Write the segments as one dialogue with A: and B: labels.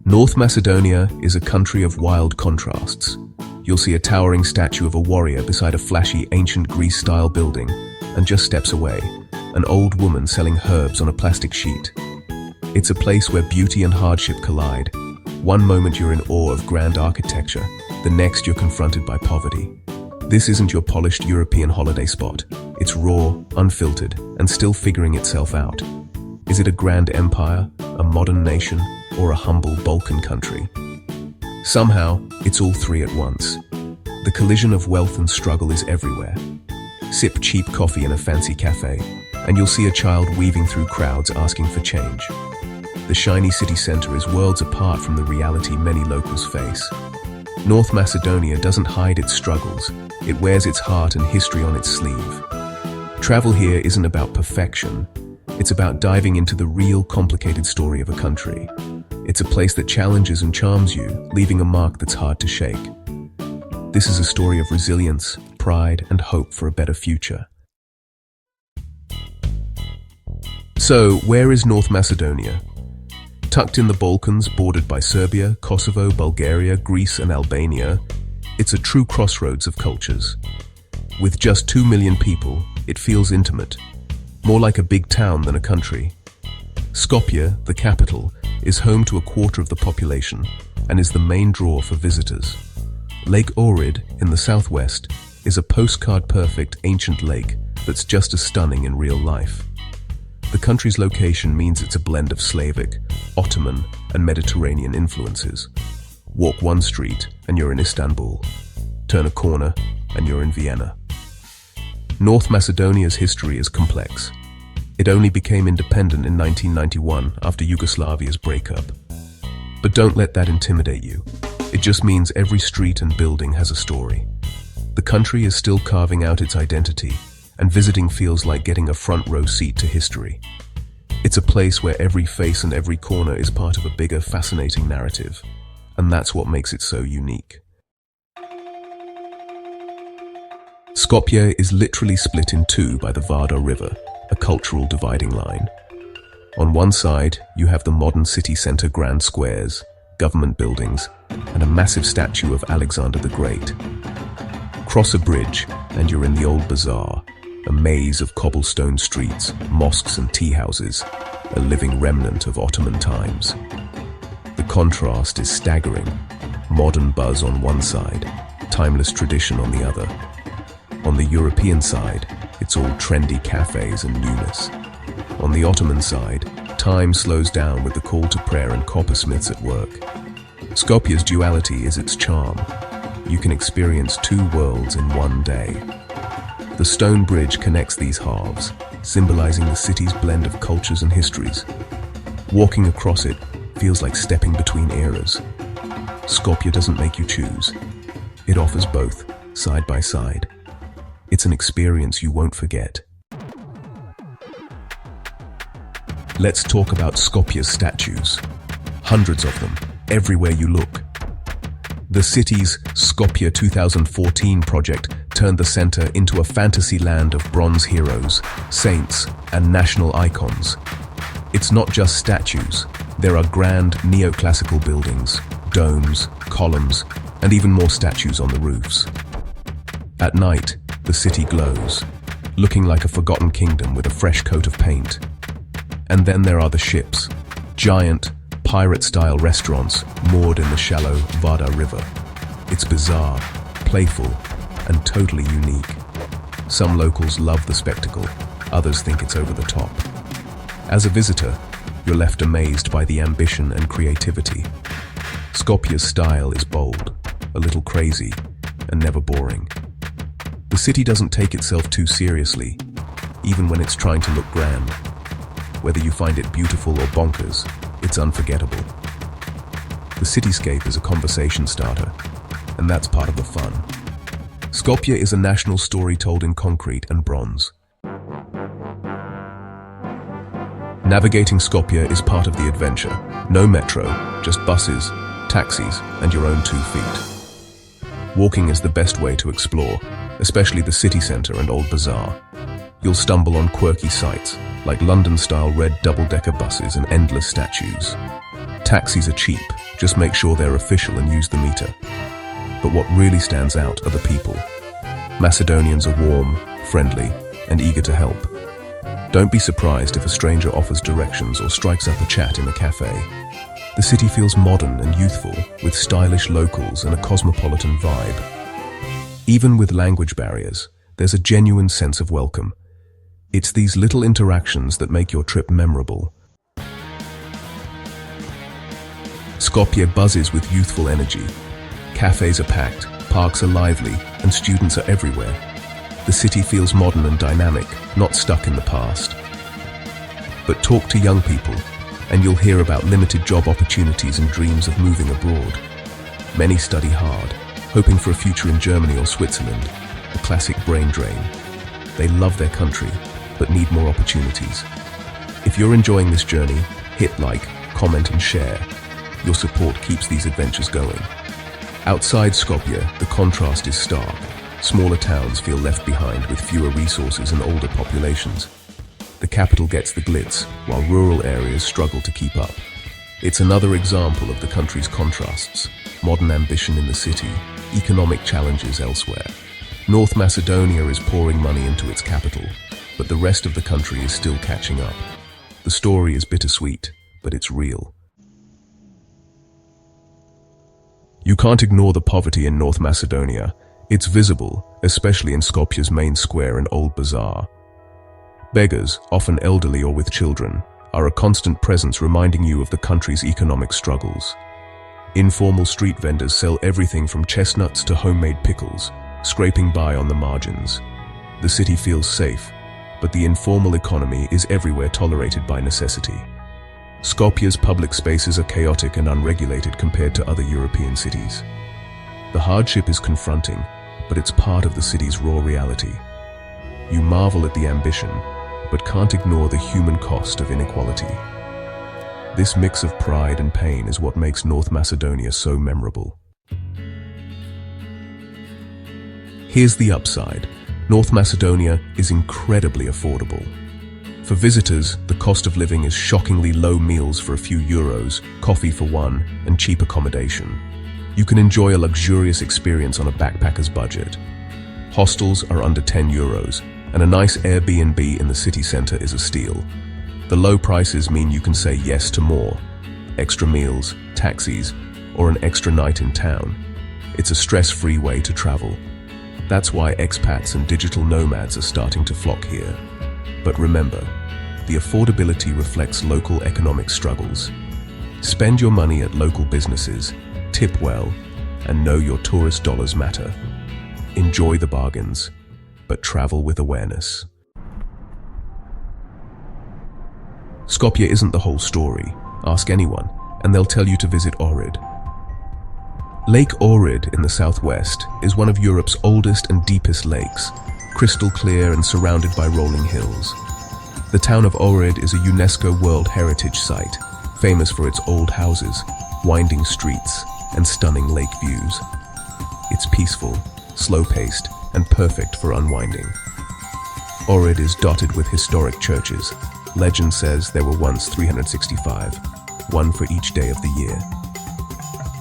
A: North Macedonia is a country of wild contrasts. You'll see a towering statue of a warrior beside a flashy ancient Greece-style building, and just steps away, an old woman selling herbs on a plastic sheet. It's a place where beauty and hardship collide. One moment you're in awe of grand architecture, the next you're confronted by poverty. This isn't your polished European holiday spot. It's raw, unfiltered, and still figuring itself out. Is it a grand empire, a modern nation, or a humble Balkan country? Somehow, it's all three at once. The collision of wealth and struggle is everywhere. Sip cheap coffee in a fancy cafe, and you'll see a child weaving through crowds asking for change. The shiny city center is worlds apart from the reality many locals face. North Macedonia doesn't hide its struggles. It wears its heart and history on its sleeve. Travel here isn't about perfection. It's about diving into the real, complicated story of a country. It's a place that challenges and charms you, leaving a mark that's hard to shake. This is a story of resilience, pride, and hope for a better future. So, where is North Macedonia? Tucked in the Balkans, bordered by Serbia, Kosovo, Bulgaria, Greece, and Albania, it's a true crossroads of cultures. With just 2 million people, it feels intimate, more like a big town than a country. Skopje, the capital, is home to a quarter of the population and is the main draw for visitors. Lake Ohrid, in the southwest, is a postcard-perfect ancient lake that's just as stunning in real life. The country's location means it's a blend of Slavic, Ottoman, and Mediterranean influences. Walk one street and you're in Istanbul. Turn a corner and you're in Vienna. North Macedonia's history is complex. It only became independent in 1991 after Yugoslavia's breakup. But don't let that intimidate you. It just means every street and building has a story. The country is still carving out its identity, and visiting feels like getting a front-row seat to history. It's a place where every face and every corner is part of a bigger, fascinating narrative, and that's what makes it so unique. Skopje is literally split in two by the Vardar River, a cultural dividing line. On one side, you have the modern city center grand squares, government buildings, and a massive statue of Alexander the Great. Cross a bridge, and you're in the old bazaar, a maze of cobblestone streets, mosques and tea houses, a living remnant of Ottoman times. The contrast is staggering. Modern buzz on one side, timeless tradition on the other. On the European side, it's all trendy cafes and newness. On the Ottoman side, time slows down with the call to prayer and coppersmiths at work. Skopje's duality is its charm. You can experience two worlds in one day. The stone bridge connects these halves, symbolizing the city's blend of cultures and histories. Walking across it feels like stepping between eras. Skopje doesn't make you choose. It offers both, side by side. It's an experience you won't forget. Let's talk about Skopje's statues. Hundreds of them, everywhere you look. The city's Skopje 2014 project turned the center into a fantasy land of bronze heroes, saints, and national icons. It's not just statues. There are grand neoclassical buildings, domes, columns, and even more statues on the roofs. At night, the city glows, looking like a forgotten kingdom with a fresh coat of paint. And then there are the ships, giant, pirate-style restaurants moored in the shallow Vardar River. It's bizarre, playful, and totally unique. Some locals love the spectacle, others think it's over the top. As a visitor, you're left amazed by the ambition and creativity. Skopje's style is bold, a little crazy, and never boring. The city doesn't take itself too seriously, even when it's trying to look grand. Whether you find it beautiful or bonkers, it's unforgettable. The cityscape is a conversation starter, and that's part of the fun. Skopje is a national story told in concrete and bronze. Navigating Skopje is part of the adventure. No metro, just buses, taxis, and your own 2 feet. Walking is the best way to explore, especially the city center and old bazaar. You'll stumble on quirky sights, like London-style red double-decker buses and endless statues. Taxis are cheap, Just make sure they're official and use the meter. But what really stands out are the people. Macedonians are warm, friendly, and eager to help. Don't be surprised if a stranger offers directions or strikes up a chat in a cafe. The city feels modern and youthful, with stylish locals and a cosmopolitan vibe. Even with language barriers, there's a genuine sense of welcome. It's these little interactions that make your trip memorable. Skopje buzzes with youthful energy. Cafes are packed, parks are lively, and students are everywhere. The city feels modern and dynamic, not stuck in the past. But talk to young people, and you'll hear about limited job opportunities and dreams of moving abroad. Many study hard, hoping for a future in Germany or Switzerland, a classic brain drain. They love their country, but need more opportunities. If you're enjoying this journey, hit like, comment and share. Your support keeps these adventures going. Outside Skopje, the contrast is stark. Smaller towns feel left behind with fewer resources and older populations. The capital gets the glitz, while rural areas struggle to keep up. It's another example of the country's contrasts: modern ambition in the city, economic challenges elsewhere. North Macedonia is pouring money into its capital, but the rest of the country is still catching up. The story is bittersweet, but it's real. You can't ignore the poverty in North Macedonia. It's visible, especially in Skopje's main square and old bazaar. Beggars, often elderly or with children, are a constant presence reminding you of the country's economic struggles. Informal street vendors sell everything from chestnuts to homemade pickles, scraping by on the margins. The city feels safe, but the informal economy is everywhere tolerated by necessity. Skopje's public spaces are chaotic and unregulated compared to other European cities. The hardship is confronting, but it's part of the city's raw reality. You marvel at the ambition, but can't ignore the human cost of inequality. This mix of pride and pain is what makes North Macedonia so memorable. Here's the upside. North Macedonia is incredibly affordable. For visitors, the cost of living is shockingly low: meals for a few euros, coffee for one, and cheap accommodation. You can enjoy a luxurious experience on a backpacker's budget. Hostels are under 10 euros, and a nice Airbnb in the city center is a steal. The low prices mean you can say yes to more: extra meals, taxis, or an extra night in town. It's a stress-free way to travel. That's why expats and digital nomads are starting to flock here. But remember, the affordability reflects local economic struggles. Spend your money at local businesses, tip well, and know your tourist dollars matter. Enjoy the bargains, but travel with awareness. Skopje isn't the whole story. Ask anyone, and they'll tell you to visit Ohrid. Lake Ohrid in the southwest is one of Europe's oldest and deepest lakes, crystal clear and surrounded by rolling hills. The town of Ohrid is a UNESCO World Heritage Site, famous for its old houses, winding streets, and stunning lake views. It's peaceful, slow-paced, and perfect for unwinding. Ohrid is dotted with historic churches. Legend says there were once 365, one for each day of the year.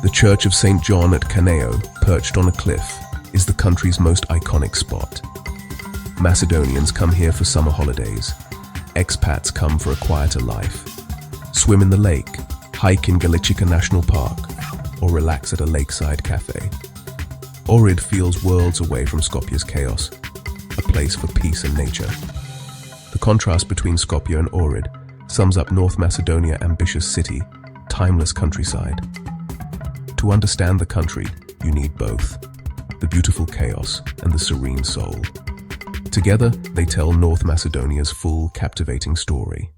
A: The Church of St. John at Caneo, perched on a cliff, is the country's most iconic spot. Macedonians come here for summer holidays. Expats come for a quieter life. Swim in the lake, hike in Galicica National Park, or relax at a lakeside cafe. Ohrid feels worlds away from Skopje's chaos, a place for peace and nature. The contrast between Skopje and Ohrid sums up North Macedonia's ambitious city, timeless countryside. To understand the country, you need both: the beautiful chaos and the serene soul. Together, they tell North Macedonia's full, captivating story.